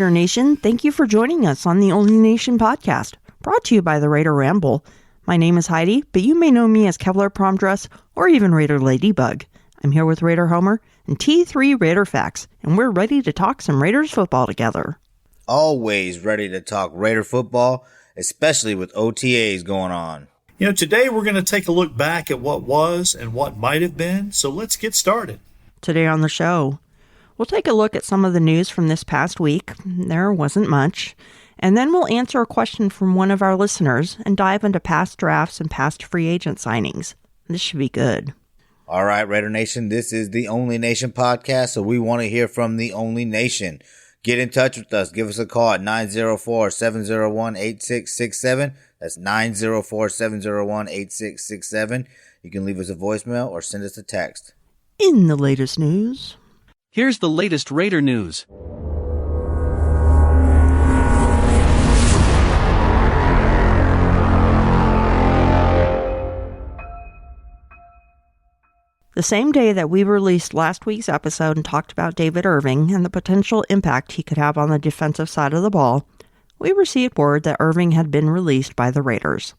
Raider Nation. Thank you for joining us on the Only Nation podcast, brought to you by the Raider Ramble. My name is Heidi, but you may know me as Kevlar Prom Dress or even Raider Ladybug. I'm here with Raider Homer and T3 Raider Facts, and we're ready to talk some Raiders football together. Always ready to talk Raider football, especially with OTAs going on. You know, today we're going to take a look back at what was and what might have been, so let's get started. Today on the show, we'll take a look at some of the news from this past week. There wasn't much. And then we'll answer a question from one of our listeners and dive into past drafts and past free agent signings. This should be good. All right, Raider Nation, this is the Only Nation podcast, so we want to hear from the Only Nation. Get in touch with us. Give us a call at 904-701-8667. That's 904-701-8667. You can leave us a voicemail or send us a text. In the latest news, here's the latest Raider news. The same day that we released last week's episode and talked about David Irving and the potential impact he could have on the defensive side of the ball, we received word that Irving had been released by the Raiders.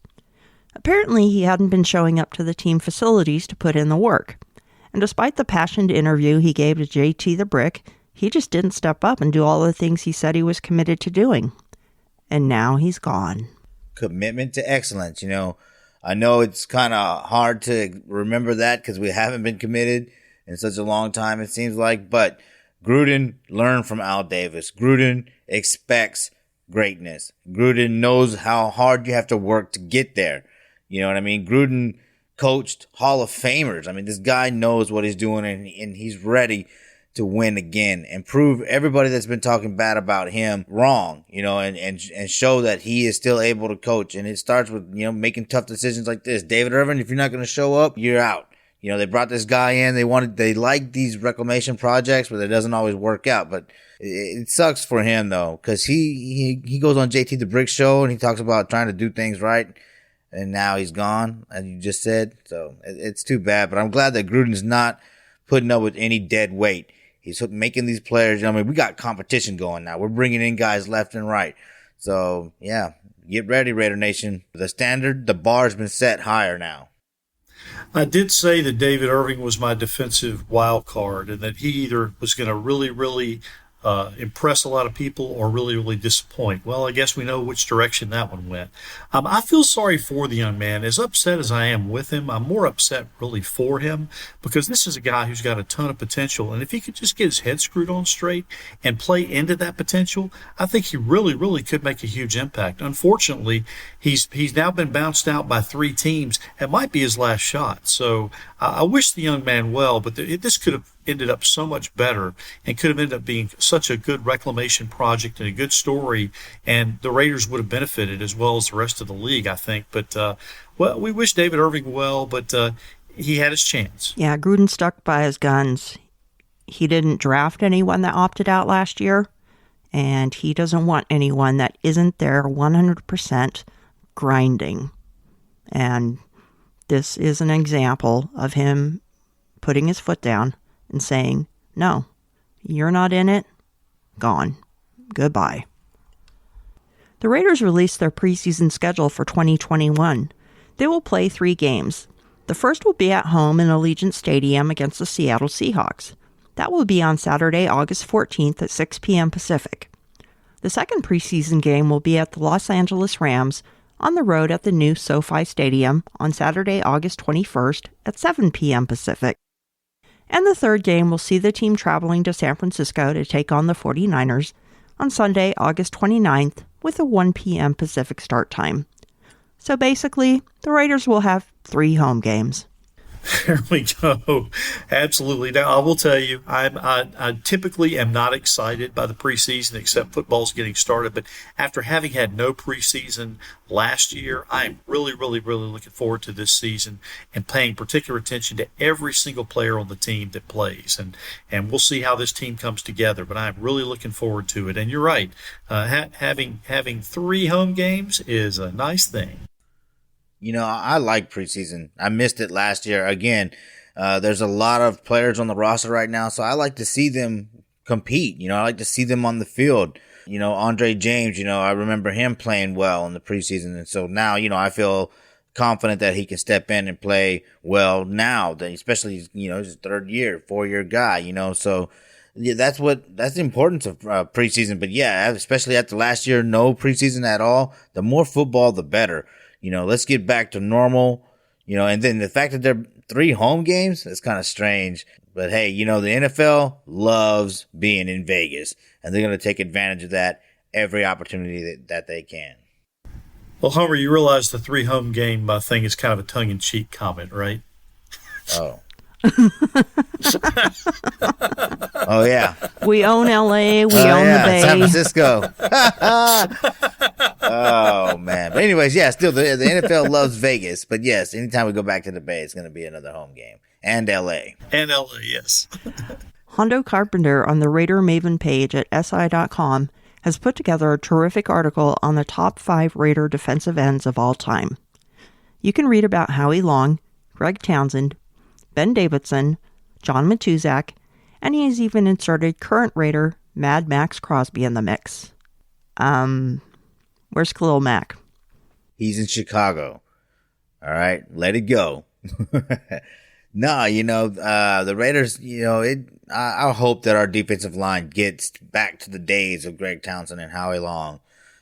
Apparently, he hadn't been showing up to the team facilities to put in the work. And despite the passionate interview he gave to JT the Brick, he just didn't step up and do all the things he said he was committed to doing. And now he's gone. Commitment to excellence, you know. I know it's kind of hard to remember that because we haven't been committed in such a long time, it seems like. But Gruden learned from Al Davis. Gruden expects greatness. Gruden knows how hard you have to work to get there. You know what I mean? Gruden coached Hall of Famers. I mean, this guy knows what he's doing, and he's ready to win again and prove everybody that's been talking bad about him wrong, you know, and show that he is still able to coach. And it starts with, you know, making tough decisions like this. David Irving, if you're not going to show up, you're out. You know, they brought this guy in. They like these reclamation projects, but it doesn't always work out. But it sucks for him though, because he goes on JT the Brick show and he talks about trying to do things right. And now he's gone, as you just said. So it's too bad. But I'm glad that Gruden's not putting up with any dead weight. He's making these players, I mean, we got competition going now. We're bringing in guys left and right. So, yeah, get ready, Raider Nation. The bar's been set higher now. I did say that David Irving was my defensive wild card and that he either was going to really impress a lot of people or really disappoint. Well, I guess we know which direction that one went. I feel sorry for the young man. As upset as I am with him, I'm more upset really for him because this is a guy who's got a ton of potential. And if he could just get his head screwed on straight and play into that potential, I think he really could make a huge impact. Unfortunately, he's now been bounced out by 3 teams. It might be his last shot. So I wish the young man well, but this could have ended up so much better and could have ended up being such a good reclamation project and a good story, and the Raiders would have benefited as well as the rest of the league, I think. But, well, we wish David Irving well, but he had his chance. Yeah, Gruden stuck by his guns. He didn't draft anyone that opted out last year, and he doesn't want anyone that isn't there 100% grinding. And this is an example of him putting his foot down and saying, no, you're not in it. Gone. Goodbye. The Raiders released their preseason schedule for 2021. They will play 3 games. The first will be at home in Allegiant Stadium against the Seattle Seahawks. That will be on Saturday, August 14th at 6 p.m. Pacific. The second preseason game will be at the Los Angeles Rams on the road at the new SoFi Stadium on Saturday, August 21st at 7 p.m. Pacific. And the third game will see the team traveling to San Francisco to take on the 49ers on Sunday, August 29th with a 1 p.m. Pacific start time. So basically, the Raiders will have 3 home games. There we go. Absolutely. Now, I will tell you, I typically am not excited by the preseason, except football's getting started. But after having had no preseason last year, I am really looking forward to this season and paying particular attention to every single player on the team that plays. And we'll see how this team comes together. But I'm really looking forward to it. And you're right. Having 3 home games is a nice thing. You know, I like preseason. I missed it last year. Again, there's a lot of players on the roster right now, so I like to see them compete. You know, I like to see them on the field. Andre James, I remember him playing well in the preseason. And so now, I feel confident that he can step in and play well now, especially, his 4-year guy, so yeah, that's the importance of preseason. But yeah, especially after last year, no preseason at all. The more football, the better. Let's get back to normal, and then the fact that they're 3 home games, that's kind of strange. But hey, the NFL loves being in Vegas, and they're going to take advantage of that every opportunity that they can. Well, Homer, you realize the 3 home game thing is kind of a tongue-in-cheek comment, right? Oh. Oh, yeah. We own LA. We own the Bay. San Francisco. Oh, man. But anyways, yeah, still, the NFL loves Vegas. But yes, anytime we go back to the Bay, it's going to be another home game. And LA. And LA, yes. Hondo Carpenter on the Raider Maven page at SI.com has put together a terrific article on the top 5 Raider defensive ends of all time. You can read about Howie Long, Greg Townsend, Ben Davidson, John Matuzak, and he has even inserted current Raider Mad Max Crosby in the mix. Where's Khalil Mack? He's in Chicago. All right, let it go. No, the Raiders, I hope that our defensive line gets back to the days of Greg Townsend and Howie Long.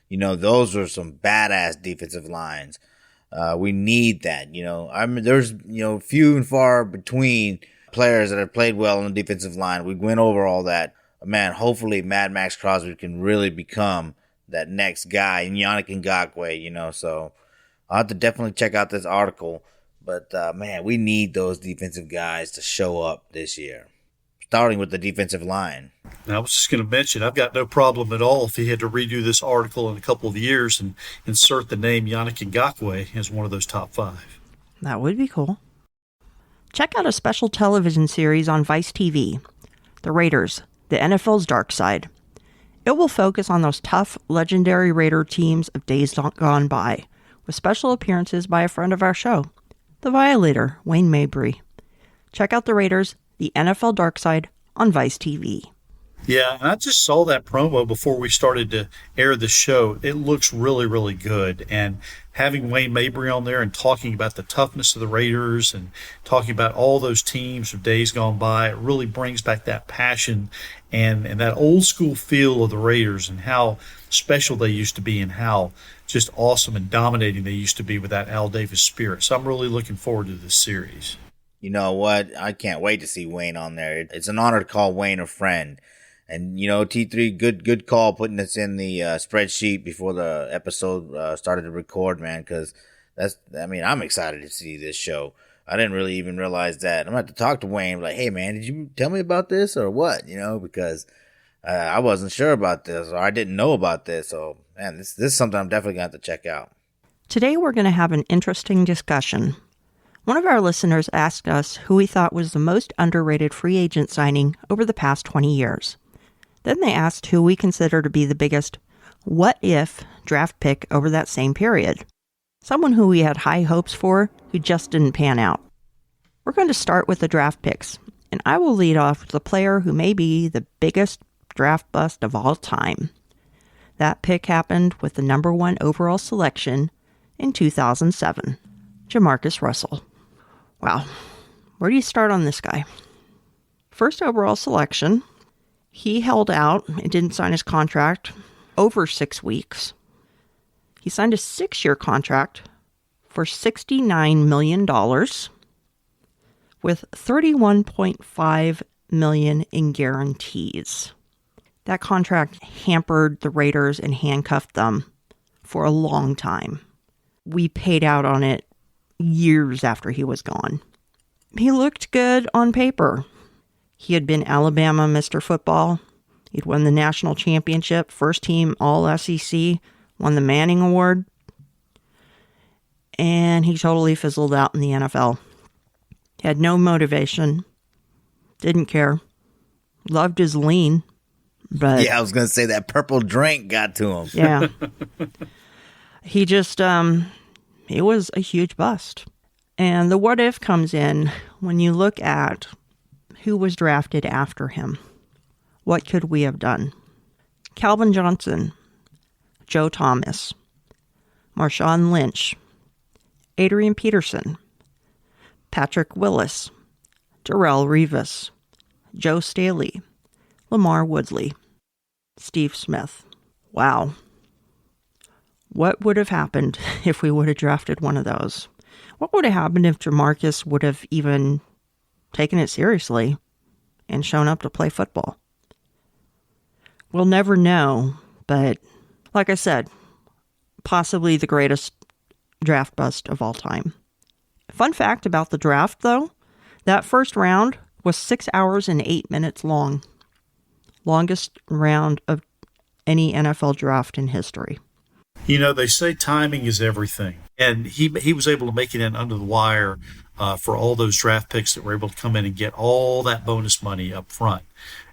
Those were some badass defensive lines. We need that, there's, few and far between players that have played well on the defensive line. We went over all that. Man, hopefully Mad Max Crosby can really become that next guy, and Yannick Ngakoue, so I'll have to definitely check out this article. But, man, we need those defensive guys to show up this year, starting with the defensive line. I was just going to mention, I've got no problem at all if he had to redo this article in a couple of years and insert the name Yannick Ngakoue as one of those top 5. That would be cool. Check out a special television series on Vice TV, The Raiders, the NFL's Dark Side. It will focus on those tough, legendary Raider teams of days gone by, with special appearances by a friend of our show, The Violator, Wayne Mabry. Check out The Raiders, the NFL Dark Side on Vice TV. Yeah, and I just saw that promo before we started to air the show. It looks really, really good. And having Wayne Mabry on there and talking about the toughness of the Raiders and talking about all those teams of days gone by, it really brings back that passion and that old school feel of the Raiders and how special they used to be and how just awesome and dominating they used to be with that Al Davis spirit. So I'm really looking forward to this series. You know what? I can't wait to see Wayne on there. It's an honor to call Wayne a friend. And, T3, good call putting this in the spreadsheet before the episode started to record, man, because I'm excited to see this show. I didn't really even realize that. I'm going to have to talk to Wayne, like, hey, man, did you tell me about this or what? Because I wasn't sure about this or I didn't know about this. So, man, this is something I'm definitely going to have to check out. Today we're going to have an interesting discussion. One of our listeners asked us who we thought was the most underrated free agent signing over the past 20 years. Then they asked who we consider to be the biggest what-if draft pick over that same period. Someone who we had high hopes for who just didn't pan out. We're going to start with the draft picks, and I will lead off with the player who may be the biggest draft bust of all time. That pick happened with the number 1 overall selection in 2007, Jamarcus Russell. Wow, where do you start on this guy? First overall selection. He held out and didn't sign his contract over 6 weeks. He signed a 6-year contract for $69 million with $31.5 million in guarantees. That contract hampered the Raiders and handcuffed them for a long time. We paid out on it years after he was gone. He looked good on paper. He had been Alabama Mr. Football. He'd won the national championship, first team All-SEC, won the Manning Award. And he totally fizzled out in the NFL. He had no motivation. Didn't care. Loved his lean. But yeah, I was going to say that purple drink got to him. Yeah. He just, it was a huge bust. And the what if comes in when you look at who was drafted after him. What could we have done? Calvin Johnson, Joe Thomas, Marshawn Lynch, Adrian Peterson, Patrick Willis, Darrell Rivas, Joe Staley, Lamar Woodley, Steve Smith. Wow. What would have happened if we would have drafted one of those? What would have happened if Jamarcus would have even taken it seriously and shown up to play football? We'll never know, but like I said, possibly the greatest draft bust of all time. Fun fact about the draft, though, that first round was 6 hours and 8 minutes long. Longest round of any NFL draft in history. You know, they say timing is everything. And he was able to make it in under the wire for all those draft picks that were able to come in and get all that bonus money up front.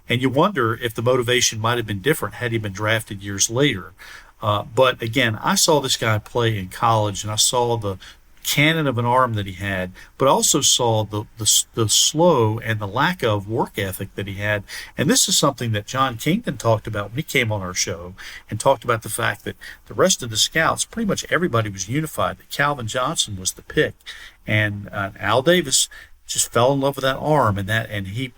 And you wonder if the motivation might have been different had he been drafted years later. But again, I saw this guy play in college, and I saw the cannon of an arm that he had, but also saw the slow and the lack of work ethic that he had. And this is something that John Kingdon talked about when he came on our show and talked about the fact that the rest of the scouts, pretty much everybody was unified, that Calvin Johnson was the pick. And Al Davis just fell in love with that arm, and he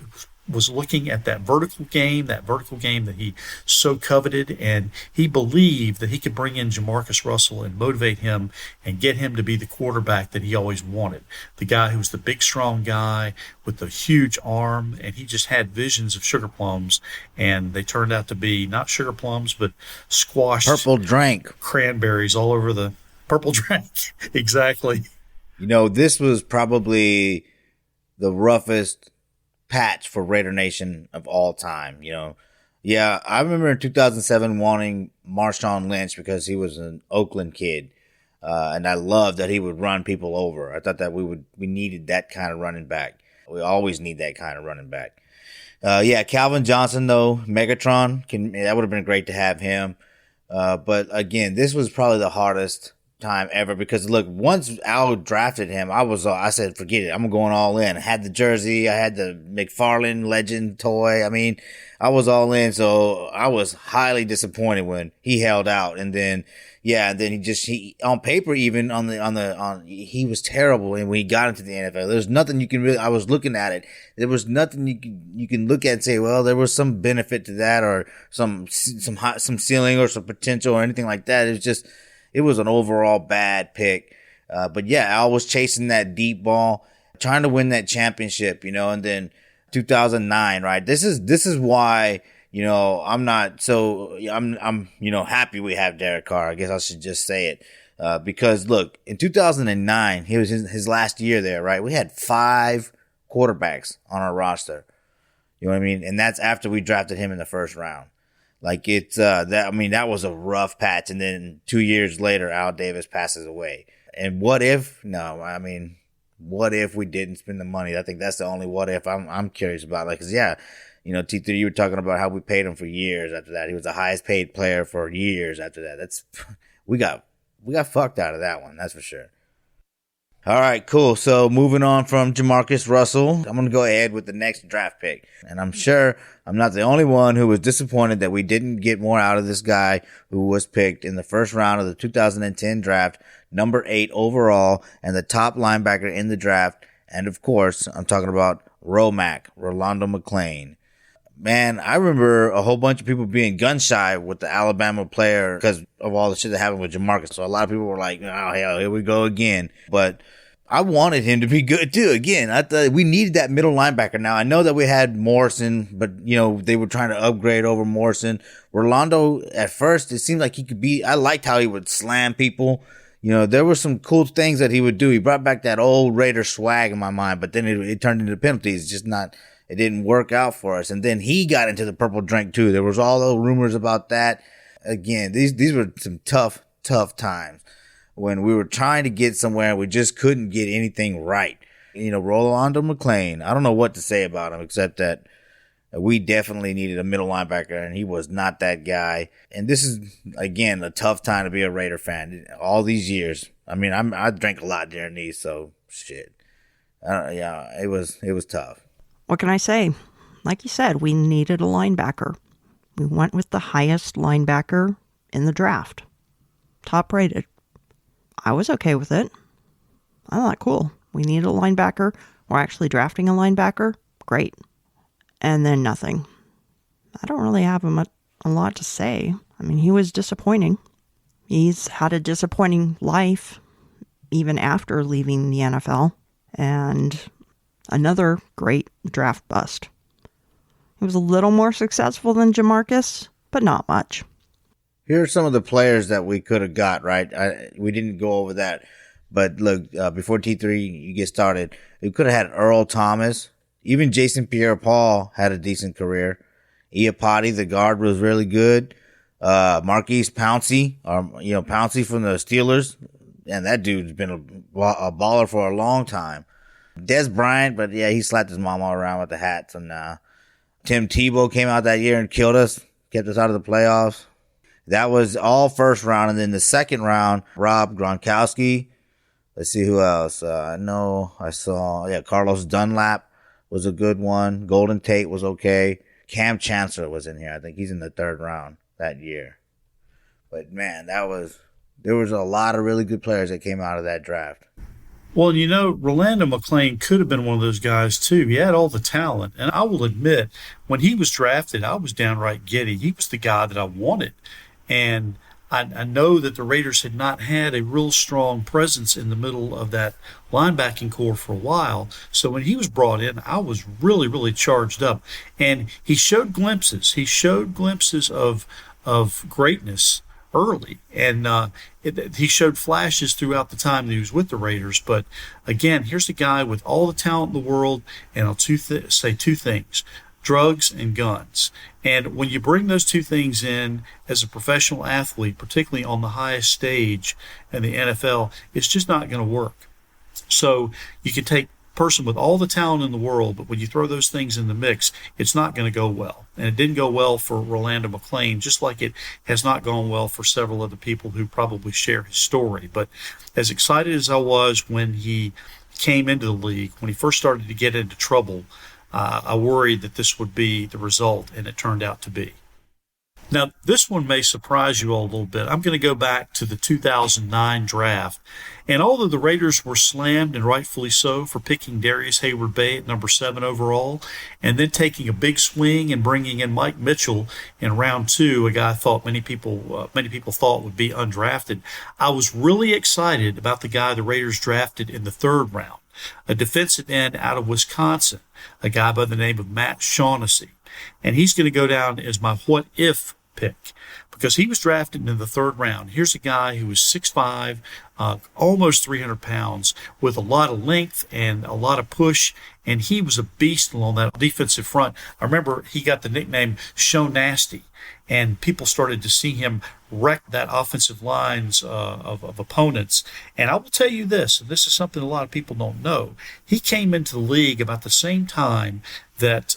was looking at that vertical game that he so coveted, and he believed that he could bring in Jamarcus Russell and motivate him and get him to be the quarterback that he always wanted. The guy who was the big, strong guy with the huge arm, and he just had visions of sugar plums, and they turned out to be not sugar plums, but squashed Purple drink. Cranberries all over the purple drink. Exactly. You know, this was probably the roughest patch for Raider Nation of all time. You know, yeah, I remember in 2007 wanting Marshawn Lynch because he was an Oakland kid, and I loved that he would run people over. I thought that we needed that kind of running back. We always need that kind of running back. Yeah, Calvin Johnson though, Megatron, that would have been great to have him. But again, this was probably the hardest time ever, because look, once Al drafted him, I said, forget it, I'm going all in. I had the jersey, I had the McFarlane legend toy. I mean, I was all in, so I was highly disappointed when he held out. And then he on paper, even he was terrible. And when he got into the NFL, there's nothing you can really, I was looking at it, there was nothing you can look at and say, well, there was some benefit to that, or some ceiling or some potential or anything like that. It was an overall bad pick. But yeah, Al was chasing that deep ball, trying to win that championship, you know, and then 2009, right? This is why, you know, I'm happy we have Derek Carr. I guess I should just say it. Because look, in 2009, he was his last year there, right? We had 5 quarterbacks on our roster. You know what I mean? And that's after we drafted him in the first round. Like that was a rough patch. And then 2 years later, Al Davis passes away. And what if we didn't spend the money? I think that's the only what if I'm curious about. Like, 'cause yeah, you know, T3, you were talking about how we paid him for years after that. He was the highest paid player for years after that. We got fucked out of that one. That's for sure. All right, cool. So moving on from Jamarcus Russell, I'm going to go ahead with the next draft pick. And I'm sure I'm not the only one who was disappointed that we didn't get more out of this guy who was picked in the first round of the 2010 draft, number 8 overall, and the top linebacker in the draft. And of course, I'm talking about Rolando McClain. Man, I remember a whole bunch of people being gun shy with the Alabama player because of all the shit that happened with Jamarcus. So a lot of people were like, oh, hell, here we go again. But I wanted him to be good too. Again, I thought we needed that middle linebacker. Now, I know that we had Morrison, but, you know, they were trying to upgrade over Morrison. Rolando, at first, it seemed like he could be, I liked how he would slam people. You know, there were some cool things that he would do. He brought back that old Raider swag in my mind, but then it turned into penalties. It didn't work out for us. And then he got into the purple drink too. There was all those rumors about that. Again, these were some tough times when we were trying to get somewhere and we just couldn't get anything right. You know, Rolando McClain, I don't know what to say about him except that we definitely needed a middle linebacker, and he was not that guy. And this is, again, a tough time to be a Raider fan. All these years. I mean, I drank a lot during these, so shit. It was tough. What can I say? Like you said, we needed a linebacker. We went with the highest linebacker in the draft. Top rated. I was okay with it. I thought, cool. We need a linebacker. We're actually drafting a linebacker. Great. And then nothing. I don't really have a lot to say. I mean, he was disappointing. He's had a disappointing life, even after leaving the NFL. And another great draft bust. He was a little more successful than Jamarcus, but not much. Here are some of the players that we could have got, right? We didn't go over that. But look, before T3, you get started, we could have had Earl Thomas. Even Jason Pierre-Paul had a decent career. Iapati, the guard, was really good. Marquise Pouncey, Pouncey from the Steelers. And that dude's been a baller for a long time. Des Bryant, but yeah, he slapped his mama around with the hats. And Tim Tebow came out that year and killed us, kept us out of the playoffs. That was all first round. And then the second round, Rob Gronkowski. Let's see who else. Carlos Dunlap was a good one. Golden Tate was okay. Cam Chancellor was in here. I think he's in the third round that year. But man, there was a lot of really good players that came out of that draft. Well, Rolando McClain could have been one of those guys, too. He had all the talent. And I will admit, when he was drafted, I was downright giddy. He was the guy that I wanted. And I know that the Raiders had not had a real strong presence in the middle of that linebacking core for a while. So when he was brought in, I was really, really charged up. And he showed glimpses. He showed glimpses of greatness early. And he showed flashes throughout the time that he was with the Raiders. But again, here's a guy with all the talent in the world. And I'll say two things: drugs and guns. And when you bring those two things in as a professional athlete, particularly on the highest stage in the NFL, it's just not going to work. So you can take a person with all the talent in the world, but when you throw those things in the mix, it's not going to go well. And it didn't go well for Rolando McClain, just like it has not gone well for several other people who probably share his story. But as excited as I was when he came into the league, when he first started to get into trouble, I worried that this would be the result, and it turned out to be. Now, this one may surprise you all a little bit. I'm going to go back to the 2009 draft. And although the Raiders were slammed, and rightfully so, for picking Darius Hayward-Bay at number 7 overall, and then taking a big swing and bringing in Mike Mitchell in round 2, a guy I thought many people thought would be undrafted, I was really excited about the guy the Raiders drafted in the 3rd round, a defensive end out of Wisconsin, a guy by the name of Matt Shaughnessy. And he's going to go down as my what-if pick because he was drafted in the 3rd round. Here's a guy who was 6'5", almost 300 pounds, with a lot of length and a lot of push, and he was a beast along that defensive front. I remember he got the nickname Show Nasty, and people started to see him wreck that offensive lines of opponents. And I will tell you this, and this is something a lot of people don't know. He came into the league about the same time that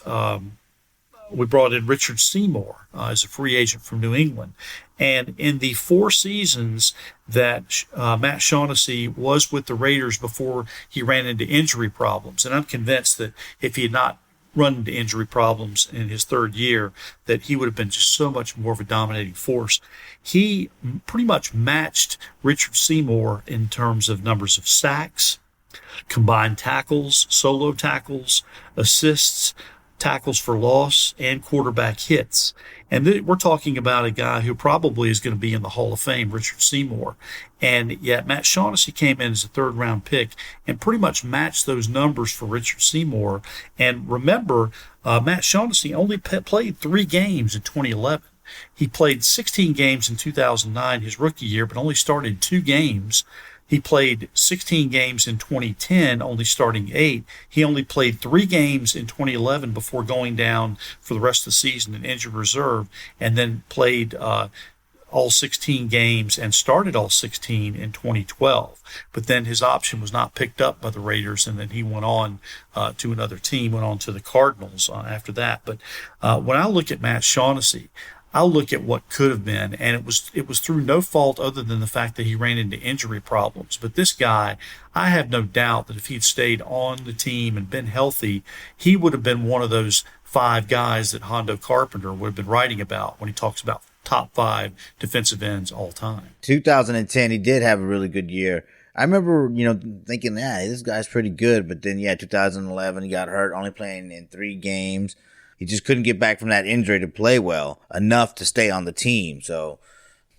we brought in Richard Seymour as a free agent from New England. And in the 4 seasons that Matt Shaughnessy was with the Raiders before he ran into injury problems, and I'm convinced that if he had not run into injury problems in his 3rd year, that he would have been just so much more of a dominating force. He pretty much matched Richard Seymour in terms of numbers of sacks, combined tackles, solo tackles, assists, tackles for loss, and quarterback hits. And we're talking about a guy who probably is going to be in the Hall of Fame, Richard Seymour. And yet Matt Shaughnessy came in as a 3rd round pick and pretty much matched those numbers for Richard Seymour. And remember, Matt Shaughnessy only played 3 games in 2011. He played 16 games in 2009, his rookie year, but only started 2 games. He played 16 games in 2010, only starting 8. He only played 3 games in 2011 before going down for the rest of the season in injured reserve, and then played all 16 games and started all 16 in 2012. But then his option was not picked up by the Raiders, and then he went on to another team, went on to the Cardinals after that. But when I look at Matt Shaughnessy, I'll look at what could have been, and it was through no fault other than the fact that he ran into injury problems. But this guy, I have no doubt that if he'd stayed on the team and been healthy, he would have been one of those 5 guys that Hondo Carpenter would have been writing about when he talks about top 5 defensive ends all time. 2010, he did have a really good year. I remember, thinking, this guy's pretty good. But then, 2011, he got hurt, only playing in 3 games. He just couldn't get back from that injury to play well enough to stay on the team. So,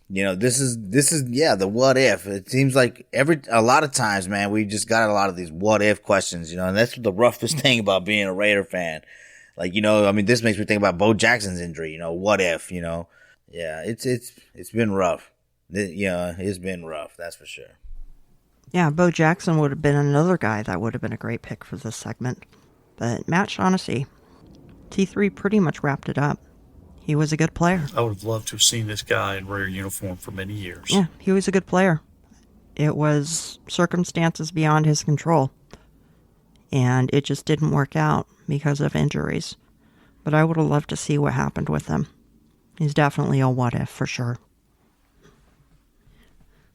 this is the what if. It seems like a lot of times, man, we just got a lot of these what if questions, and that's the roughest thing about being a Raider fan. Like, this makes me think about Bo Jackson's injury, what if, Yeah, it's been rough. It's been rough, that's for sure. Yeah, Bo Jackson would have been another guy that would have been a great pick for this segment. But Matt Shaughnessy, T3 pretty much wrapped it up. He was a good player. I would have loved to have seen this guy in Raider uniform for many years. Yeah, he was a good player. It was circumstances beyond his control. And it just didn't work out because of injuries. But I would have loved to see what happened with him. He's definitely a what if for sure.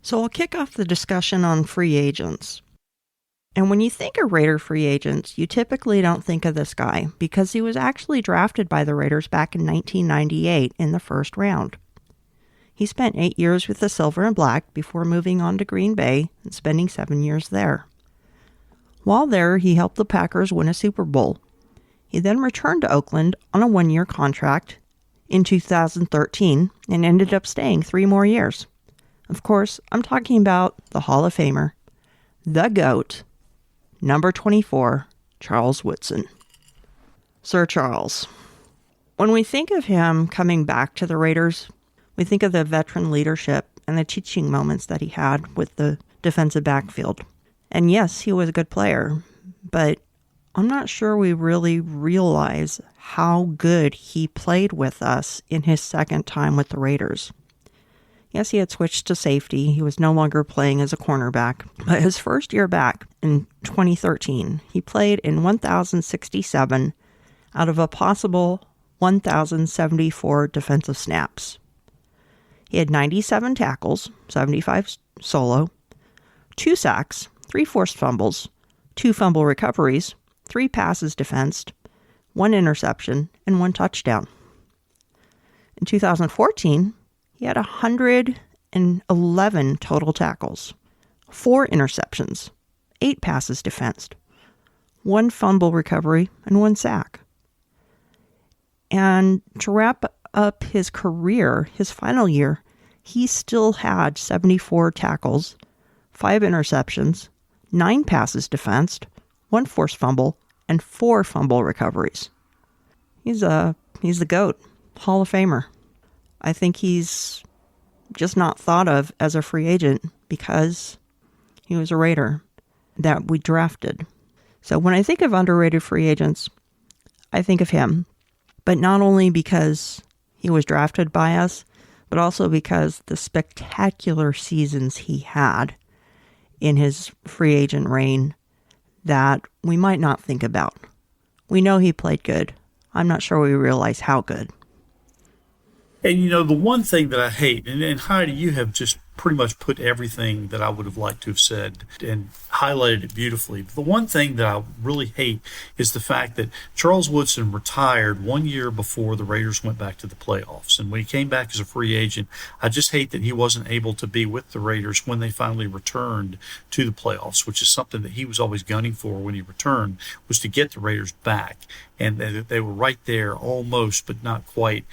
So I'll kick off the discussion on free agents. And when you think of Raider free agents, you typically don't think of this guy because he was actually drafted by the Raiders back in 1998 in the first round. He spent 8 years with the Silver and Black before moving on to Green Bay and spending 7 years there. While there, he helped the Packers win a Super Bowl. He then returned to Oakland on a 1-year contract in 2013 and ended up staying 3 more years. Of course, I'm talking about the Hall of Famer, the GOAT, number 24, Charles Woodson. Sir Charles. When we think of him coming back to the Raiders, we think of the veteran leadership and the teaching moments that he had with the defensive backfield. And yes, he was a good player, but I'm not sure we really realize how good he played with us in his second time with the Raiders. Yes, he had switched to safety. He was no longer playing as a cornerback. But his first year back in 2013, he played in 1,067 out of a possible 1,074 defensive snaps. He had 97 tackles, 75 solo, 2 sacks, 3 forced fumbles, 2 fumble recoveries, 3 passes defensed, 1 interception, and 1 touchdown. In 2014, he had 111 total tackles, 4 interceptions, 8 passes defensed, 1 fumble recovery, and 1 sack. And to wrap up his career, his final year, he still had 74 tackles, 5 interceptions, 9 passes defensed, 1 forced fumble, and 4 fumble recoveries. He's the GOAT, Hall of Famer. I think he's just not thought of as a free agent because he was a Raider that we drafted. So when I think of underrated free agents, I think of him. But not only because he was drafted by us, but also because the spectacular seasons he had in his free agent reign that we might not think about. We know he played good. I'm not sure we realize how good. And, the one thing that I hate, and Heidi, you have just pretty much put everything that I would have liked to have said and highlighted it beautifully. But the one thing that I really hate is the fact that Charles Woodson retired 1 year before the Raiders went back to the playoffs. And when he came back as a free agent, I just hate that he wasn't able to be with the Raiders when they finally returned to the playoffs, which is something that he was always gunning for when he returned, was to get the Raiders back. And they were right there almost, but not quite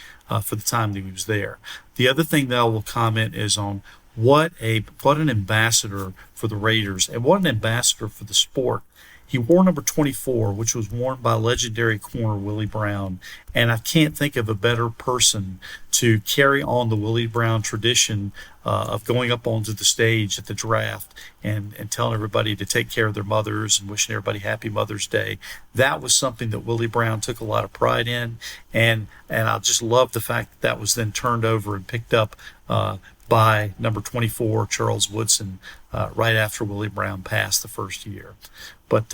for the time that he was there. The other thing that I will comment is on what an ambassador for the Raiders and what an ambassador for the sport. He wore number 24, which was worn by legendary corner Willie Brown. And I can't think of a better person to carry on the Willie Brown tradition of going up onto the stage at the draft and telling everybody to take care of their mothers and wishing everybody happy Mother's Day. That was something that Willie Brown took a lot of pride in. And I just love the fact that was then turned over and picked up by number 24, Charles Woodson, right after Willie Brown passed the first year. But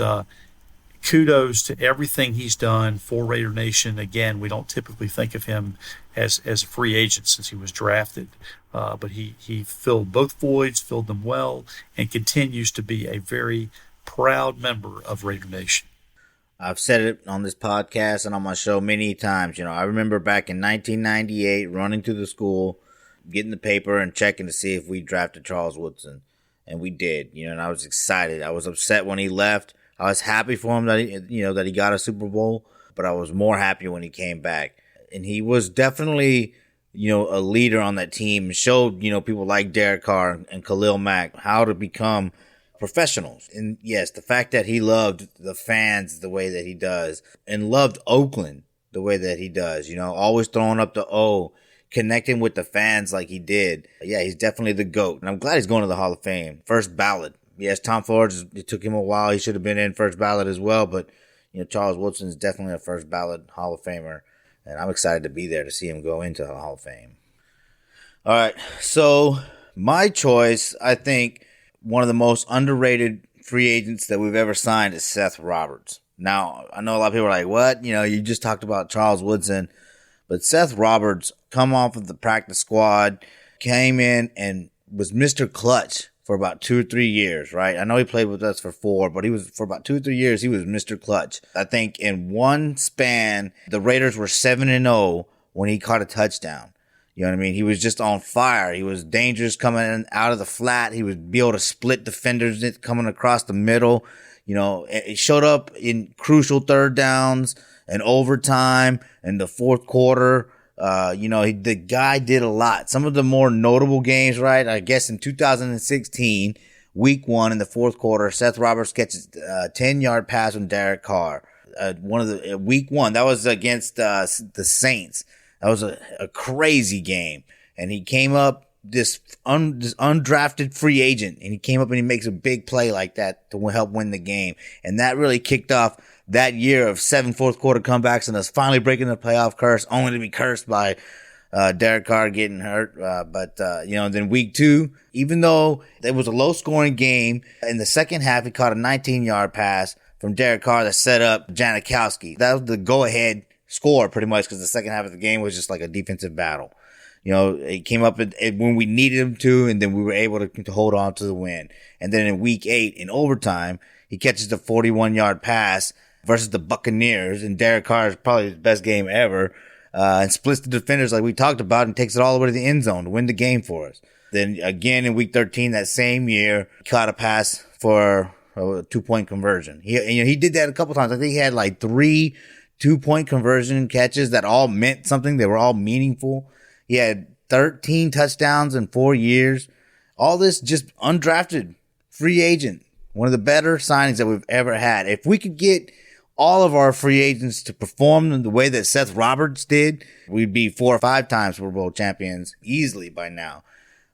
kudos to everything he's done for Raider Nation. Again, we don't typically think of him as a free agent since he was drafted, but he filled both voids, filled them well, and continues to be a very proud member of Raider Nation. I've said it on this podcast and on my show many times. I remember back in 1998 running to the school, getting the paper and checking to see if we drafted Charles Woodson. And we did, and I was excited. I was upset when he left. I was happy for him that he got a Super Bowl, but I was more happy when he came back. And he was definitely, a leader on that team and showed, people like Derek Carr and Khalil Mack how to become professionals. And yes, the fact that he loved the fans the way that he does and loved Oakland the way that he does, always throwing up the O, connecting with the fans like he did. Yeah, he's definitely the GOAT. And I'm glad he's going to the Hall of Fame. First ballot. Yes, Tom Flores, it took him a while. He should have been in first ballot as well. But, Charles Woodson is definitely a first ballot Hall of Famer. And I'm excited to be there to see him go into the Hall of Fame. All right. So my choice, I think one of the most underrated free agents that we've ever signed is Seth Roberts. Now, I know a lot of people are like, what? You just talked about Charles Woodson. But Seth Roberts, come off of the practice squad, came in and was Mr. Clutch for about 2 or 3 years, right? I know he played with us for 4, but for about 2 or 3 years, he was Mr. Clutch. I think in one span, the Raiders were 7-0 when he caught a touchdown. You know what I mean? He was just on fire. He was dangerous coming in, out of the flat. He would be able to split defenders coming across the middle. He showed up in crucial third downs and overtime and the fourth quarter. The guy did a lot. Some of the more notable games, right? I guess in 2016, week 1 in the fourth quarter, Seth Roberts catches a 10-yard pass from Derek Carr. Week 1, that was against the Saints. That was a crazy game. And he came up, this undrafted free agent, and he came up and he makes a big play like that to help win the game. And that really kicked off that year of 7 fourth quarter comebacks and us finally breaking the playoff curse, only to be cursed by Derek Carr getting hurt. Then week 2, even though it was a low scoring game, in the second half, he caught a 19-yard pass from Derek Carr that set up Janikowski. That was the go ahead score pretty much, because the second half of the game was just like a defensive battle. It came up when we needed him to, and then we were able to hold on to the win. And then in week 8, in overtime, he catches the 41-yard pass versus the Buccaneers, and Derek Carr is probably his best game ever, and splits the defenders like we talked about and takes it all the way to the end zone to win the game for us. Then again in week 13 that same year, he caught a pass for a 2-point conversion. He did that a couple times. I think he had like 3 2-point conversion catches that all meant something. They were all meaningful. He had 13 touchdowns in 4 years. All this just undrafted free agent. One of the better signings that we've ever had. If we could get all of our free agents to perform the way that Seth Roberts did, we'd be 4 or 5 times Super Bowl champions easily by now.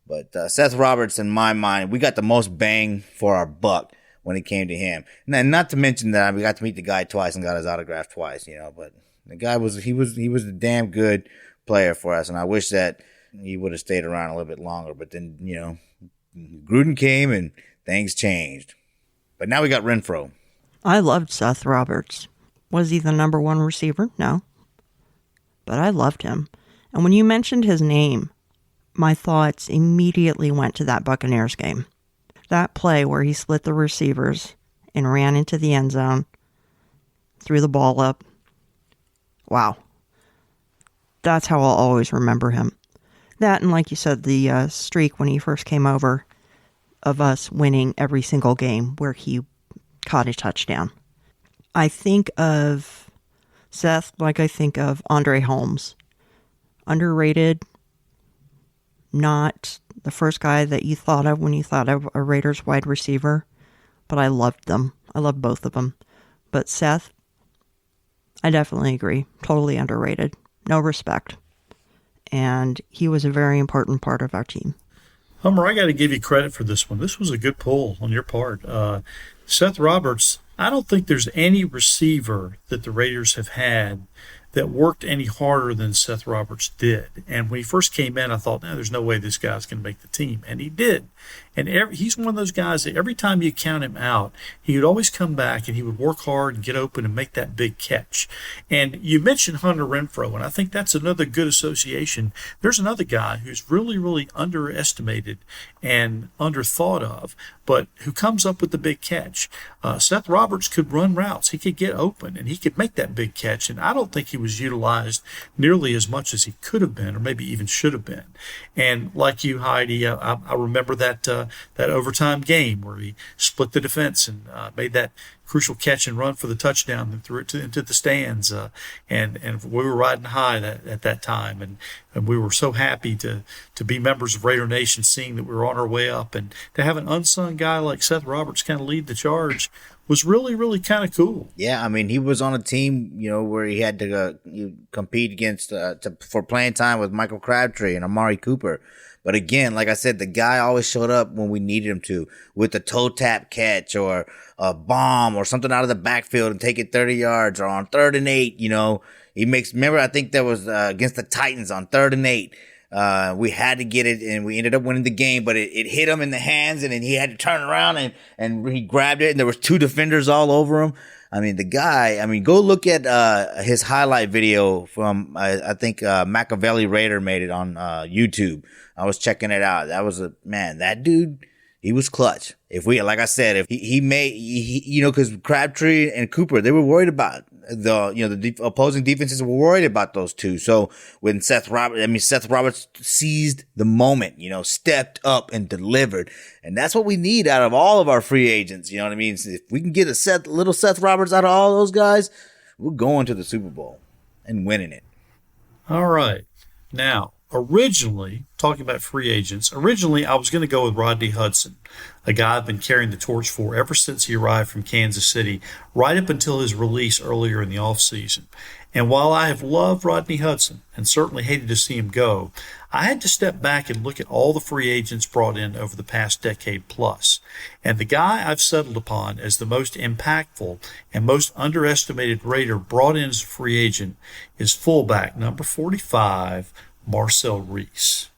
But Seth Roberts, in my mind, we got the most bang for our buck when it came to him. And not to mention that we got to meet the guy twice and got his autograph twice, but the guy was a damn good player for us. And I wish that he would have stayed around a little bit longer. But then, Gruden came and things changed. But now we got Renfro. I loved Seth Roberts. Was he the number 1 receiver? No. But I loved him. And when you mentioned his name, my thoughts immediately went to that Buccaneers game. That play where he split the receivers and ran into the end zone, threw the ball up. Wow. That's how I'll always remember him. That, and like you said, the streak when he first came over of us winning every single game where he caught a touchdown. I think of Seth like I think of Andre Holmes. Underrated, not the first guy that you thought of when you thought of a Raiders wide receiver, but I loved them. I loved both of them. But Seth, I definitely agree. Totally underrated. No respect. And he was a very important part of our team. Hummer, I got to give you credit for this one. This was a good pull on your part. Seth Roberts, I don't think there's any receiver that the Raiders have had that worked any harder than Seth Roberts did. And when he first came in, I thought, no, there's no way this guy's going to make the team. And he did. And he's one of those guys that every time you count him out, he would always come back and he would work hard and get open and make that big catch. And you mentioned Hunter Renfrow, and I think that's another good association. There's another guy who's really, really underestimated and underthought of, but who comes up with the big catch. Seth Roberts could run routes. He could get open, and he could make that big catch. And I don't think he was utilized nearly as much as he could have been, or maybe even should have been. And like you, Heidi, I remember that overtime game where he split the defense and made that crucial catch and run for the touchdown and threw it into the stands. And we were riding high at that time. And we were so happy to be members of Raider Nation, seeing that we were on our way up. And to have an unsung guy like Seth Roberts kind of lead the charge was really, really kind of cool. Yeah, I mean, he was on a team, where he had to compete against for playing time with Michael Crabtree and Amari Cooper. But again, like I said, the guy always showed up when we needed him to, with a toe tap catch or a bomb or something out of the backfield and take it 30 yards, or on 3rd and 8. He makes. Remember, I think that was against the Titans on 3rd and 8. We had to get it, and we ended up winning the game, but it hit him in the hands, and then he had to turn around and he grabbed it, and there was 2 defenders all over him. I mean, the guy, go look at his highlight video from, I think Machiavelli Raider made it on YouTube. I was checking it out. That was that dude, he was clutch. If he made, because Crabtree and Cooper, they were worried about the opposing defenses were worried about those two. So when Seth Roberts seized the moment, stepped up and delivered. And that's what we need out of all of our free agents. You know what I mean? If we can get little Seth Roberts out of all those guys, we're going to the Super Bowl and winning it. All right. Now, originally, talking about free agents, I was going to go with Rodney Hudson, a guy I've been carrying the torch for ever since he arrived from Kansas City, right up until his release earlier in the offseason. And while I have loved Rodney Hudson and certainly hated to see him go, I had to step back and look at all the free agents brought in over the past decade plus. And the guy I've settled upon as the most impactful and most underestimated Raider brought in as a free agent is fullback number 45, Marcel Reese.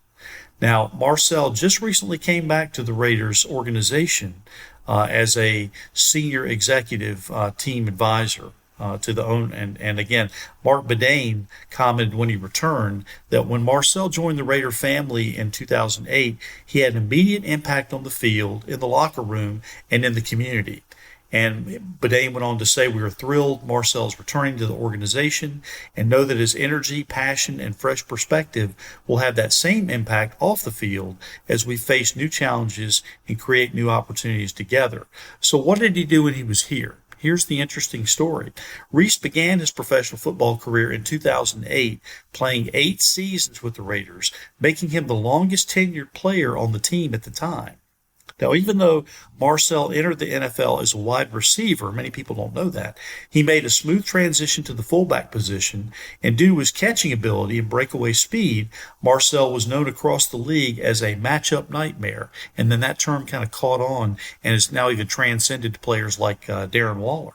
Now, Marcel just recently came back to the Raiders organization as a senior executive team advisor to the own. And again, Mark Bedane commented when he returned that when Marcel joined the Raider family in 2008, he had an immediate impact on the field, in the locker room, and in the community. And Bedane went on to say, we are thrilled Marcel's returning to the organization and know that his energy, passion, and fresh perspective will have that same impact off the field as we face new challenges and create new opportunities together. So what did he do when he was here? Here's the interesting story. Reese began his professional football career in 2008, playing 8 seasons with the Raiders, making him the longest tenured player on the team at the time. Now, even though Marcel entered the NFL as a wide receiver, many people don't know that, he made a smooth transition to the fullback position, and due to his catching ability and breakaway speed, Marcel was known across the league as a matchup nightmare, and then that term kind of caught on and is now even transcended to players like Darren Waller.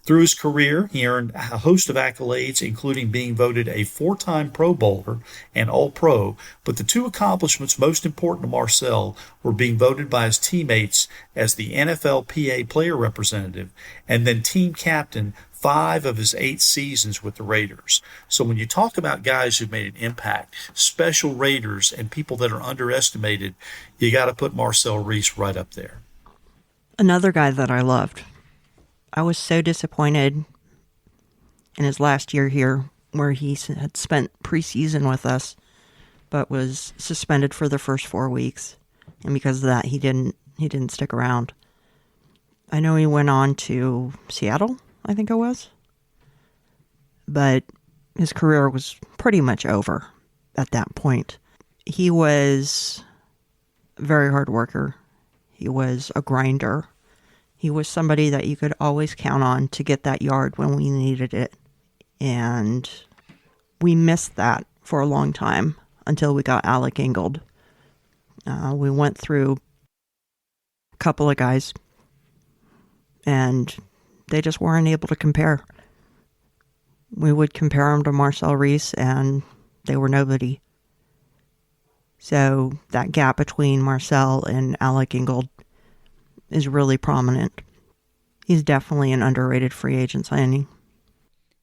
Through his career, he earned a host of accolades, including being voted a 4-time Pro Bowler and All-Pro, but the 2 accomplishments most important to Marcel were being voted by his teammates as the NFLPA player representative and then team captain 5 of his 8 seasons with the Raiders. So when you talk about guys who've made an impact, special Raiders and people that are underestimated, you got to put Marcel Reese right up there. Another guy that I loved. I was so disappointed in his last year here, where he had spent preseason with us, but was suspended for the first 4 weeks, and because of that, he didn't stick around. I know he went on to Seattle, I think it was, but his career was pretty much over at that point. He was a very hard worker. He was a grinder. He was somebody that you could always count on to get that yard when we needed it. And we missed that for a long time until we got Alec Ingold. We went through a couple of guys, and they just weren't able to compare. we would compare them to Marcel Reese, and they were nobody. So that gap between Marcel and Alec Ingold is really prominent. He's definitely an underrated free agent signing.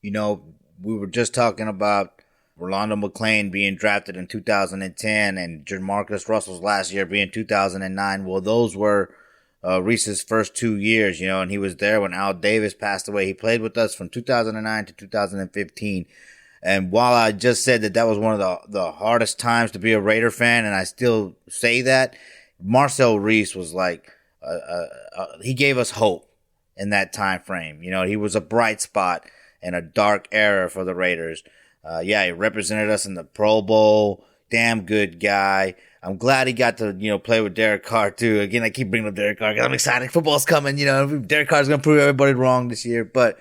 You know, we were just talking about Rolando McClain being drafted in 2010 and Jamarcus Russell's last year being 2009. Well, those were Reese's first 2 years, and he was there when Al Davis passed away. He played with us from 2009 to 2015. And while I just said that was one of the hardest times to be a Raider fan, and I still say that, Marcel Reese was like, he gave us hope in that time frame. He was a bright spot in a dark era for the Raiders. He represented us in the Pro Bowl. Damn good guy. I'm glad he got to, play with Derek Carr too. Again, I keep bringing up Derek Carr because I'm excited. Football's coming. Derek Carr's going to prove everybody wrong this year. But,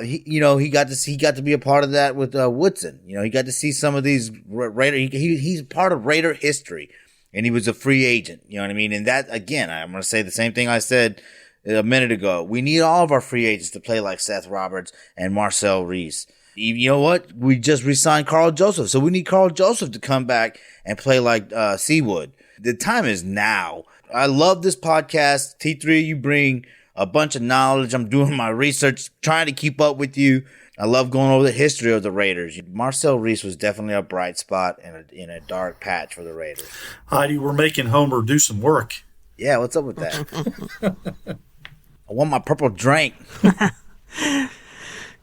he got to be a part of that with Woodson. He got to see some of these Raider. He's part of Raider history, and he was a free agent. You know what I mean? And that, again, I'm going to say the same thing I said a minute ago. We need all of our free agents to play like Seth Roberts and Marcel Reese. You know what? We just re-signed Carl Joseph, so we need Carl Joseph to come back and play like Seawood. The time is now. I love this podcast. T3, you bring a bunch of knowledge. I'm doing my research, trying to keep up with you. I love going over the history of the Raiders. Marcel Reese was definitely a bright spot in a dark patch for the Raiders. Heidi, we're making Homer do some work. Yeah, what's up with that? I want my purple drink.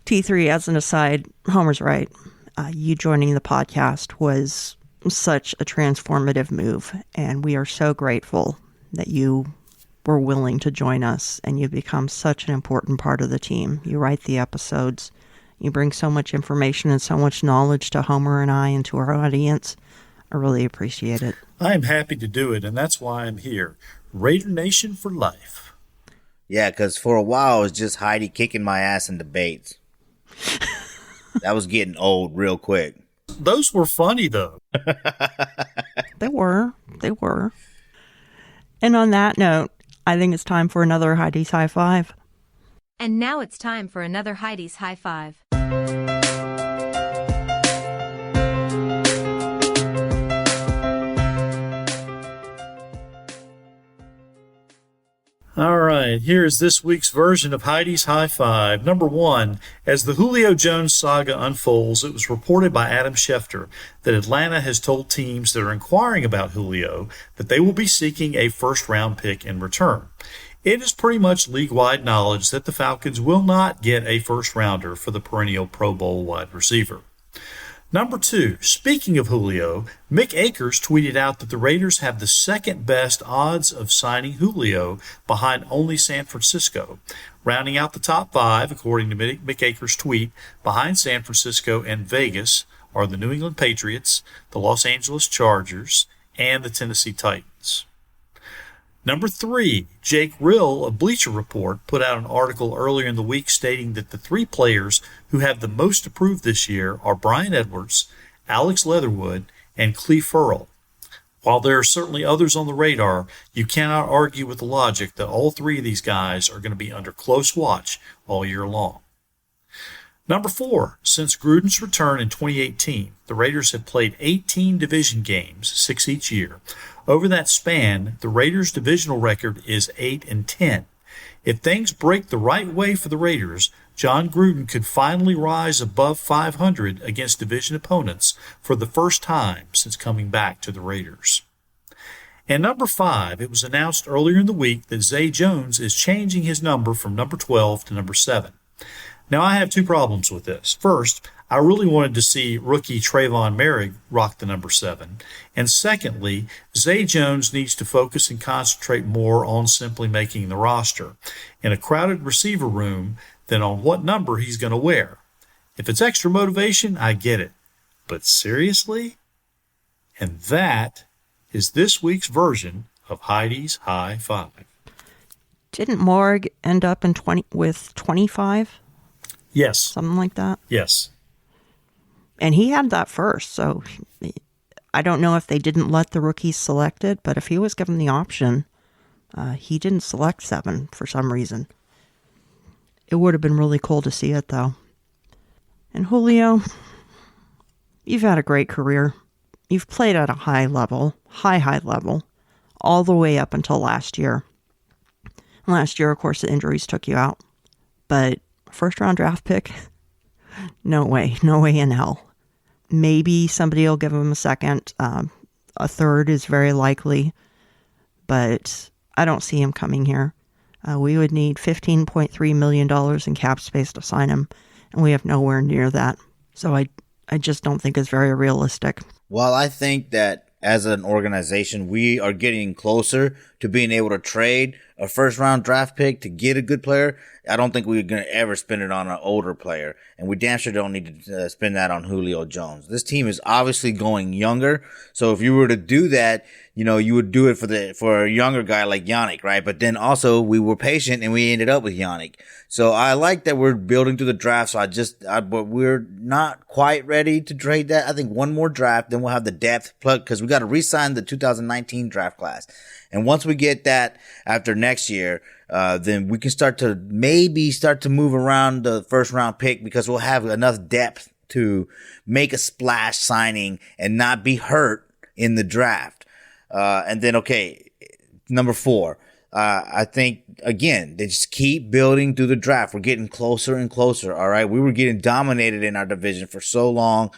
T3, as an aside, Homer's right. You joining the podcast was such a transformative move, and we are so grateful that you were willing to join us, and you've become such an important part of the team. You write the episodes. You bring so much information and so much knowledge to Homer and I and to our audience. I really appreciate it. I am happy to do it, and that's why I'm here. Raider Nation for life. Yeah, because for a while it was just Heidi kicking my ass in debates. That was getting old real quick. Those were funny, though. They were. And on that note, I think it's time for another Heidi's High Five. And now it's time for another Heidi's High Five. All right, here's this week's version of Heidi's High Five. Number 1, as the Julio Jones saga unfolds, it was reported by Adam Schefter that Atlanta has told teams that are inquiring about Julio that they will be seeking a first-round pick in return. It is pretty much league-wide knowledge that the Falcons will not get a first-rounder for the perennial Pro Bowl wide receiver. Number 2, speaking of Julio, Mick Akers tweeted out that the Raiders have the second best odds of signing Julio behind only San Francisco. Rounding out the top 5, according to Mick Akers' tweet, behind San Francisco and Vegas are the New England Patriots, the Los Angeles Chargers, and the Tennessee Titans. Number 3, Jake Rill of Bleacher Report put out an article earlier in the week stating that the 3 players who have the most approved this year are Brian Edwards, Alex Leatherwood, and Cleve Furl. While there are certainly others on the radar, you cannot argue with the logic that all 3 of these guys are going to be under close watch all year long. Number 4, since Gruden's return in 2018, the Raiders have played 18 division games, 6 each year. Over that span, the Raiders' divisional record is 8-10. If things break the right way for the Raiders, John Gruden could finally rise above 500 against division opponents for the first time since coming back to the Raiders. And number 5, it was announced earlier in the week that Zay Jones is changing his number from number 12 to number 7. Now, I have 2 problems with this. First, I really wanted to see rookie Trayvon Merrick rock the number 7. And secondly, Zay Jones needs to focus and concentrate more on simply making the roster in a crowded receiver room than on what number he's going to wear. If it's extra motivation, I get it. But seriously? And that is this week's version of Heidi's High Five. Didn't Morg end up in 25? Yes. Something like that? Yes. And he had that first, so I don't know if they didn't let the rookies select it, but if he was given the option, he didn't select 7 for some reason. It would have been really cool to see it, though. And Julio, you've had a great career. You've played at a high level, high level, all the way up until last year. Last year, of course, the injuries took you out. But first round draft pick? No way in hell. Maybe somebody will give him a second. A third is very likely. But I don't see him coming here. We would need $15.3 million in cap space to sign him. And we have nowhere near that. So I just don't think it's very realistic. Well, I think that as an organization, we are getting closer to being able to trade a first round draft pick to get a good player. I don't think we're going to ever spend it on an older player. And we damn sure don't need to spend that on Julio Jones. This team is obviously going younger. So if you were to do that, you would do it for a younger guy like Yannick, right? But then also we were patient and we ended up with Yannick. So I like that we're building through the draft. So but we're not quite ready to trade that. I think one more draft, then we'll have the depth plug because we got to re-sign the 2019 draft class. And once we get that after next year, then we can start to move around the first round pick because we'll have enough depth to make a splash signing and not be hurt in the draft. And then, okay, number 4, I think, again, they just keep building through the draft. We're getting closer and closer, all right? We were getting dominated in our division for so long.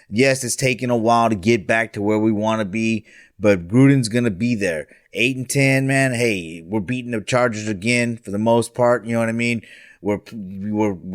Yes, it's taken a while to get back to where we want to be, but Gruden's going to be there. 8-10, man. Hey, we're beating the Chargers again for the most part. You know what I mean? We're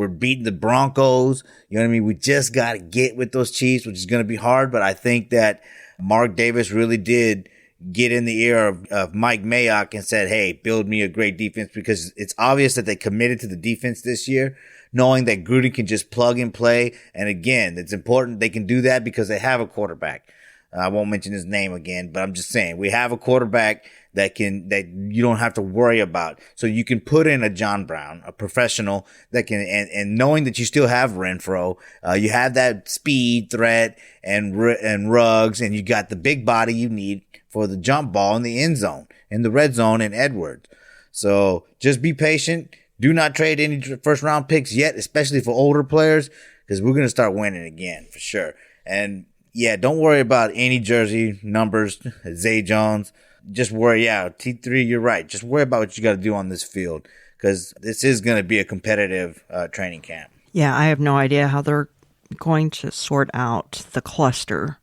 beating the Broncos. You know what I mean? We just got to get with those Chiefs, which is going to be hard, but I think that Mark Davis really did get in the ear of Mike Mayock and said, hey, build me a great defense, because it's obvious that they committed to the defense this year, knowing that Gruden can just plug and play. And again, it's important they can do that because they have a quarterback. I won't mention his name again, but I'm just saying we have a quarterback that you don't have to worry about. So you can put in a John Brown, a professional that can, and knowing that you still have Renfro, you have that speed threat and Ruggs, and you got the big body you need for the jump ball in the end zone, in the red zone, and Edwards. So just be patient. Do not trade any first round picks yet, especially for older players, because we're going to start winning again for sure. And yeah, don't worry about any jersey numbers, Zay Jones. Just worry, T3, you're right. Just worry about what you got to do on this field, because this is going to be a competitive training camp. Yeah, I have no idea how they're going to sort out the cluster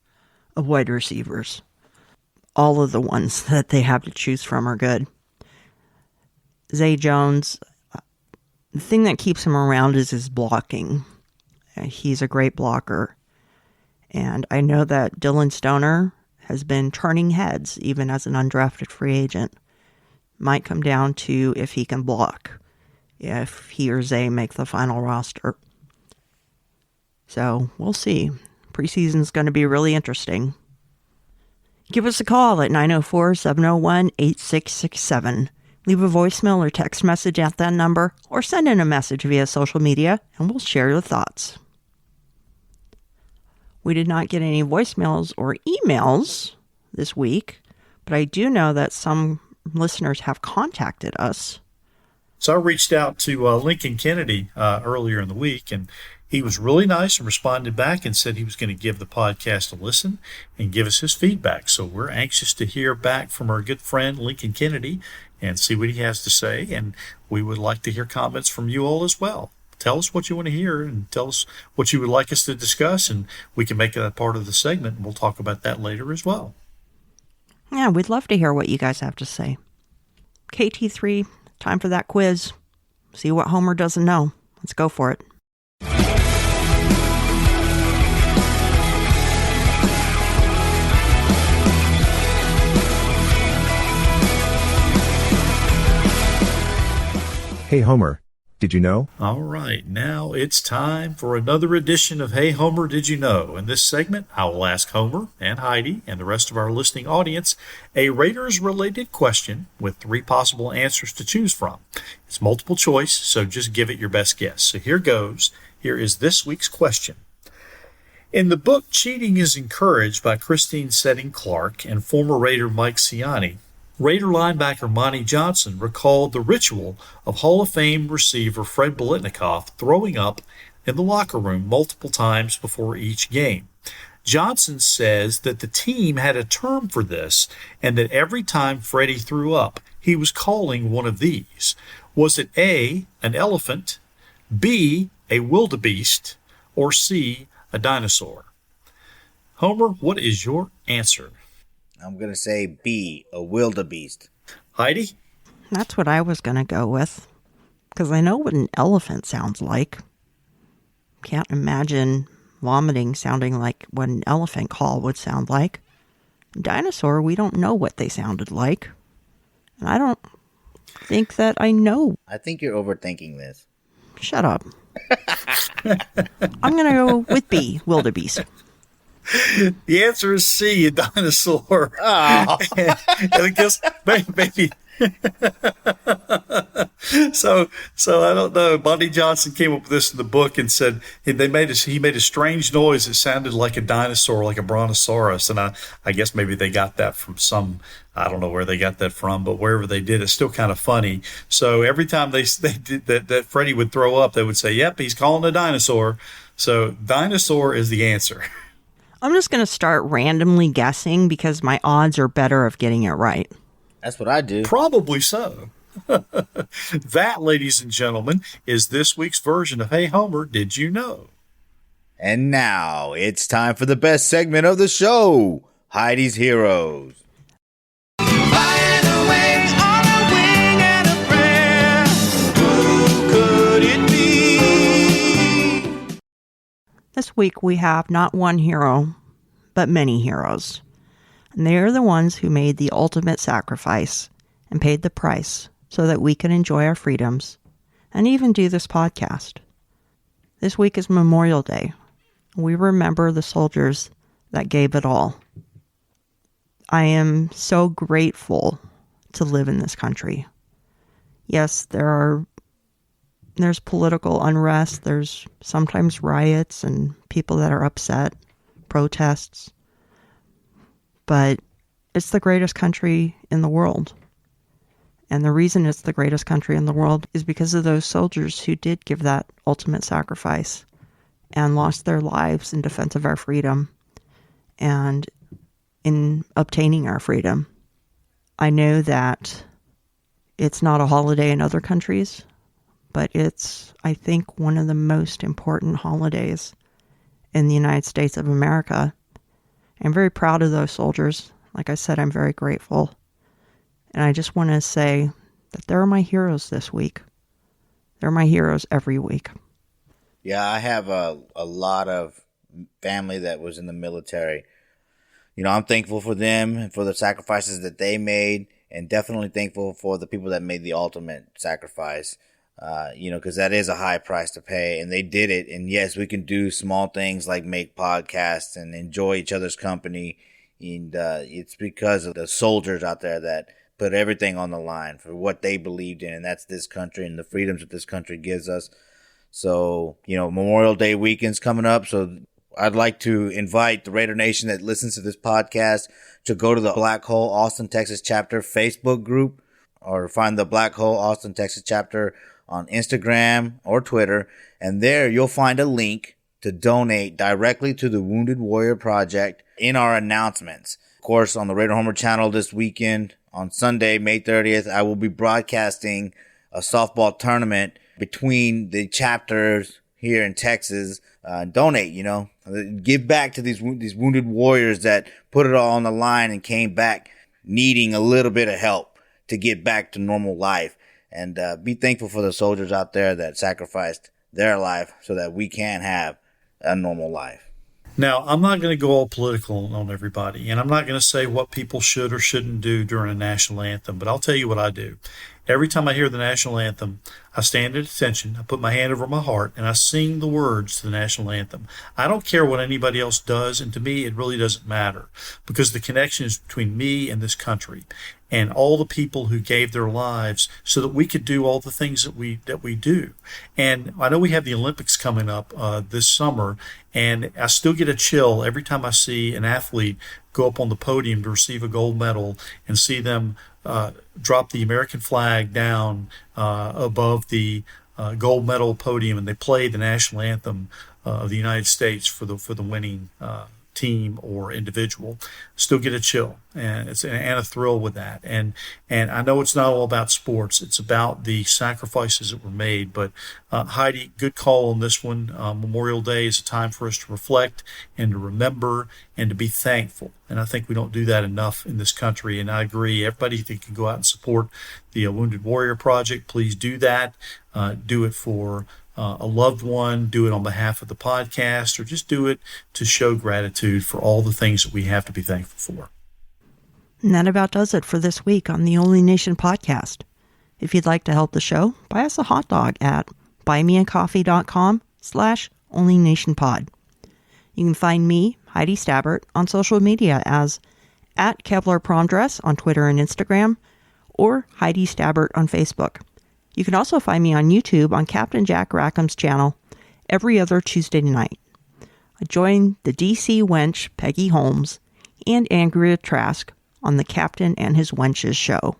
of wide receivers. All of the ones that they have to choose from are good. Zay Jones, the thing that keeps him around is his blocking. He's a great blocker. And I know that Dylan Stoner has been turning heads, even as an undrafted free agent. Might come down to if he can block, if he or Zay make the final roster. So we'll see. Preseason's going to be really interesting. Give us a call at 904-701-8667. Leave a voicemail or text message at that number, or send in a message via social media, and we'll share your thoughts. We did not get any voicemails or emails this week, but I do know that some listeners have contacted us. So I reached out to Lincoln Kennedy earlier in the week, and he was really nice and responded back and said he was going to give the podcast a listen and give us his feedback. So we're anxious to hear back from our good friend Lincoln Kennedy and see what he has to say, and we would like to hear comments from you all as well. Tell us what you want to hear and tell us what you would like us to discuss, and we can make that part of the segment, and we'll talk about that later as well. Yeah, we'd love to hear what you guys have to say. KT3, time for that quiz. See what Homer doesn't know. Let's go for it. Hey Homer, did you know? All right, now it's time for another edition of Hey Homer, Did You Know? In this segment, I will ask Homer and Heidi and the rest of our listening audience a Raiders-related question with 3 possible answers to choose from. It's multiple choice, so just give it your best guess. So here goes. Here is this week's question. In the book Cheating is Encouraged by Kristin Setting Clark and former Raider Mike Siani, Raider linebacker Monty Johnson recalled the ritual of Hall of Fame receiver Fred Biletnikoff throwing up in the locker room multiple times before each game. Johnson says that the team had a term for this and that every time Freddie threw up, he was calling one of these. Was it A, an elephant, B, a wildebeest, or C, a dinosaur? Homer, what is your answer? I'm going to say B, a wildebeest. Heidi? That's what I was going to go with, because I know what an elephant sounds like. Can't imagine vomiting sounding like what an elephant call would sound like. Dinosaur, we don't know what they sounded like. And I don't think that I know. I think you're overthinking this. Shut up. I'm going to go with B, wildebeest. The answer is C, a dinosaur. Oh. and I guess maybe. So I don't know. Bonnie Johnson came up with this in the book and said he made a strange noise that sounded like a dinosaur, like a brontosaurus. And I guess maybe they got that from I don't know where they got that from, but wherever they did, it's still kind of funny. So every time they did that Freddie would throw up, they would say, "Yep, he's calling a dinosaur." So dinosaur is the answer. I'm just going to start randomly guessing because my odds are better of getting it right. That's what I do. Probably so. That, ladies and gentlemen, is this week's version of Hey Homer, Did You Know? And now it's time for the best segment of the show, Heidi's Heroes. This week we have not one hero, but many heroes. And they are the ones who made the ultimate sacrifice and paid the price so that we can enjoy our freedoms and even do this podcast. This week is Memorial Day. We remember the soldiers that gave it all. I am so grateful to live in this country. Yes, there's political unrest. There's sometimes riots and people that are upset, protests. But it's the greatest country in the world. And the reason it's the greatest country in the world is because of those soldiers who did give that ultimate sacrifice and lost their lives in defense of our freedom and in obtaining our freedom. I know that it's not a holiday in other countries, but it's, I think, one of the most important holidays in the United States of America. I'm very proud of those soldiers. Like I said, I'm very grateful. And I just want to say that they're my heroes this week. They're my heroes every week. Yeah, I have a lot of family that was in the military. You know, I'm thankful for them and for the sacrifices that they made, and definitely thankful for the people that made the ultimate sacrifice. Because that is a high price to pay, and they did it. And yes, we can do small things like make podcasts and enjoy each other's company. And it's because of the soldiers out there that put everything on the line for what they believed in, and that's this country and the freedoms that this country gives us. So, Memorial Day weekend's coming up, so I'd like to invite the Raider Nation that listens to this podcast to go to the Black Hole Austin, Texas chapter Facebook group, or find the Black Hole Austin, Texas chapter on Instagram or Twitter, and there you'll find a link to donate directly to the Wounded Warrior Project in our announcements. Of course, on the Raider Homer channel this weekend, on Sunday, May 30th, I will be broadcasting a softball tournament between the chapters here in Texas. Donate, give back to these wounded warriors that put it all on the line and came back needing a little bit of help to get back to normal life. And be thankful for the soldiers out there that sacrificed their life so that we can have a normal life. Now, I'm not going to go all political on everybody, and I'm not going to say what people should or shouldn't do during a national anthem, but I'll tell you what I do. Every time I hear the national anthem, I stand at attention, I put my hand over my heart, and I sing the words to the national anthem. I don't care what anybody else does, and to me, it really doesn't matter, because the connection is between me and this country and all the people who gave their lives so that we could do all the things that we do. And I know we have the Olympics coming up this summer, and I still get a chill every time I see an athlete go up on the podium to receive a gold medal and see them drop the American flag down above the gold medal podium and they play the national anthem of the United States for the winning team or individual, still get a chill and a thrill with that. And I know it's not all about sports; it's about the sacrifices that were made. But Heidi, good call on this one. Memorial Day is a time for us to reflect and to remember and to be thankful. And I think we don't do that enough in this country. And I agree. Everybody that can go out and support the Wounded Warrior Project, please do that. Do it for a loved one, do it on behalf of the podcast, or just do it to show gratitude for all the things that we have to be thankful for. And that about does it for this week on the Only Nation podcast. If you'd like to help the show, buy us a hot dog at buymeacoffee.com/onlynationpod. You can find me, Heidi Stabbert, on social media as @KevlarPromDress on Twitter and Instagram, or Heidi Stabbert on Facebook. You can also find me on YouTube on Captain Jack Rackham's channel every other Tuesday night. I joined the DC wench Peggy Holmes and Andrea Trask on the Captain and His Wenches show.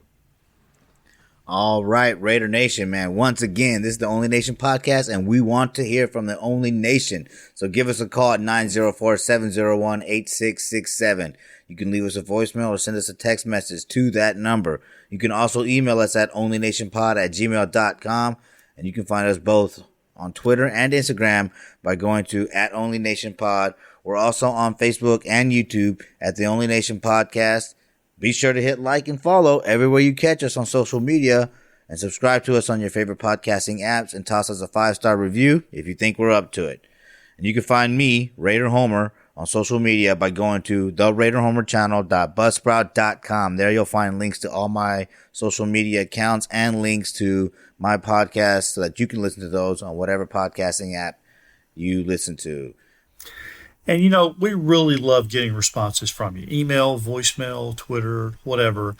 All right, Raider Nation, man. Once again, this is the Only Nation podcast, and we want to hear from the Only Nation. So give us a call at 904-701-8667. You can leave us a voicemail or send us a text message to that number. You can also email us at onlynationpod@gmail.com. And you can find us both on Twitter and Instagram by going to @onlynationpod. We're also on Facebook and YouTube at the Only Nation Podcast. Be sure to hit like and follow everywhere you catch us on social media, and subscribe to us on your favorite podcasting apps, and toss us a 5-star review if you think we're up to it. And you can find me, Raider Homer, on social media by going to theraiderhomerchannel.buzzsprout.com. There you'll find links to all my social media accounts and links to my podcast so that you can listen to those on whatever podcasting app you listen to. And, we really love getting responses from you. Email, voicemail, Twitter, whatever.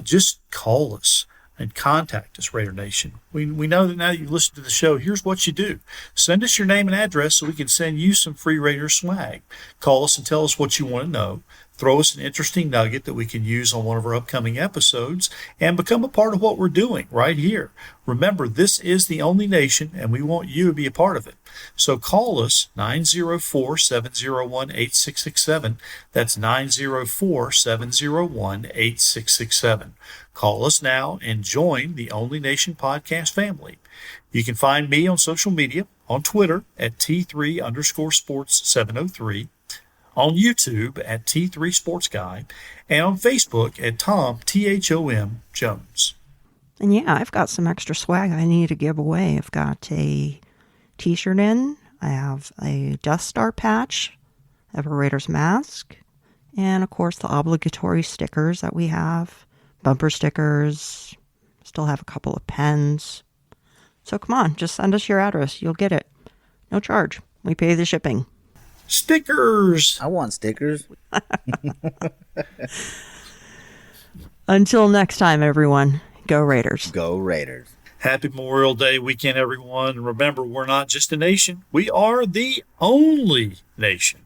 Just call us and contact us, Raider Nation. We know that now that you listen to the show, here's what you do. Send us your name and address so we can send you some free Raider swag. Call us and tell us what you want to know. Throw us an interesting nugget that we can use on one of our upcoming episodes, and become a part of what we're doing right here. Remember, this is the Only Nation, and we want you to be a part of it. So call us, 904-701-8667. That's 904-701-8667. Call us now and join the Only Nation podcast family. You can find me on social media, on Twitter at T3_sports703, on YouTube at T3 Sports Guy, and on Facebook at Tom, THOM Jones. And yeah, I've got some extra swag I need to give away. I've got a t-shirt in, I have a Death Star patch, I have a Raiders mask, and of course the obligatory stickers that we have, bumper stickers, still have a couple of pens. So come on, just send us your address, you'll get it. No charge, we pay the shipping. Stickers! I want stickers. Until next time, everyone, go Raiders. Go Raiders. Happy Memorial Day weekend, everyone. And remember, we're not just a nation. We are the only nation.